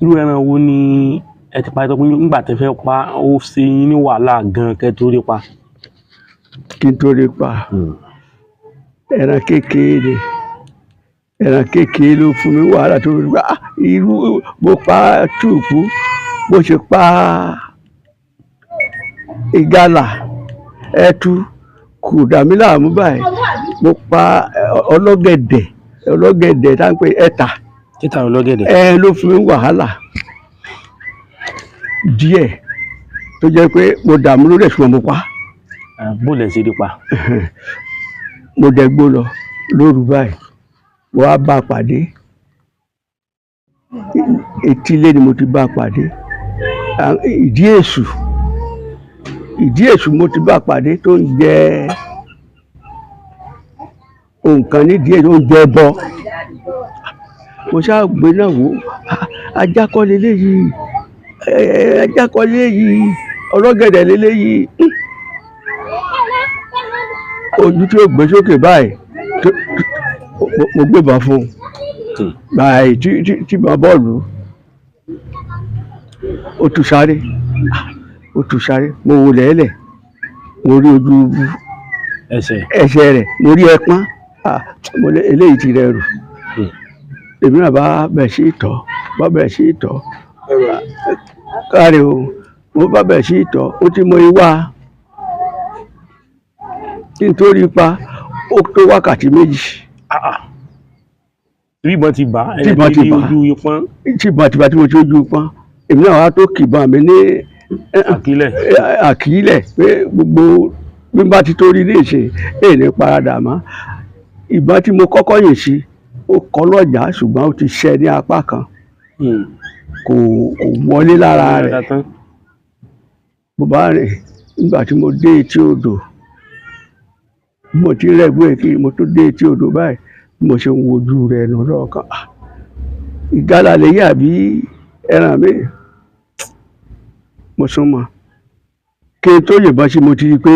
irú ẹran wo ni ẹ ti pa tó pé nígbà tẹ́ fẹ́ pa ó ṣe yín ní wàhálà gan kẹ́ tó rí pa? Kí n tó rí pa ẹran kékeré ló fún mi wàhálà tó rí pa irú mo pa túùkú bó ṣe pa ìgalà ẹtu kò dà mí láàmú báyìí mo pa ọlọ́gẹ̀dẹ̀ tá ń pè ẹ̀tà ọlọ́gẹ̀dẹ̀ ló fún mi wàhálà díẹ̀ tó jẹ́ pé mo dààmú lórí ẹ̀sùn mo pa. bó lẹ̀ ṣe rí pa? mo dẹ̀gbó lọ lóru báyìí mo wá bá a pàdé etílé ni mo ti bá a pàdé ìdí èṣù mo ti bá a pàdé tó ń jẹ nǹkan nídìí èṣù tó ń jẹ bọ mo ṣáà gbé náà wò ajákọ́ leléyìí ọlọ́gẹ̀dẹ̀ leléyìí ojú tí ó gbé sókè báyìí mo gbébọn fún un báyìí tí mo bọ́ọ̀lù ó tún sáré mo wò lẹ́lẹ̀ mo rí ojú ẹsẹ̀ rẹ̀ mo rí ẹpọ́n mo lé eléyìí ti rẹ̀ rù èmi náà bá bẹ̀ sí ìtọ̀ káre o mo bá bẹ̀ sí ìtọ̀ ó ti mọ ìwà kí n tó rí pa ó tó wákàtí méjì. Tíbọn ti bá ojú ipọ́n. Tíbọn ti bá tí mo ti ojú ipọ́n èmi náà wá tó kìbọn mi ní àkílẹ̀ pé gbogbo bí n bá ti tó rí ní ìṣe èèní paradà mọ́ ìbọn tí mo kọ́kọ́ yìn sí ó kọ́ lọ́jà ṣùgbọ́n ó ti ṣẹ́ ní apá kan kò wọlé lára rẹ̀ mo bá rìn nígbà tí mo dé etí odò mo ti rẹ́gbẹ́ kí mo tó dé etí odò báyìí mo ṣe ń wojú rẹ̀ nù lọ́ọ̀kan ìgalà lèyí àbí ẹran mi mo sún mọ́ kí n tó yìnbọn sí mo ti rí i pé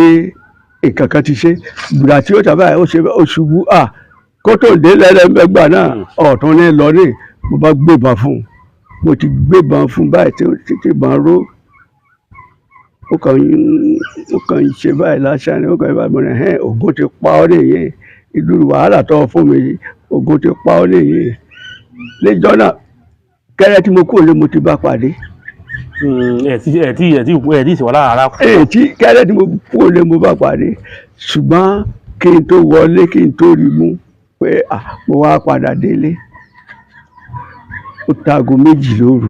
nǹkan kan ti ṣe gbùdà tí ó tàbí ó ṣubú kó tó dé lẹ́lẹ́gbẹ̀gbà náà ọ̀tún ní lọ ní mo bá gbébọn fún un mo ti gbébọn fún un báyìí tí ìbọn ró ó kàn ń ṣe báyìí lásán ni ó kàn ń báyìí mo ní ògùn ti pa ọ́ nìyí ìlú wàhálà tó fún mi ògùn ti pa ọ́ nìyí lẹ́jọ́ náà kẹ́rẹ́ tí mo kúrò lé mo ti bá pàdé. ẹ tí ìsìnwá lára. kẹ́rẹ́ tí mo kúrò lé mo bá pàdé ṣùgbọ́n kí n tó wọlé kí n tó rí mú pé mo wá padà délé ó tago 2 lóru.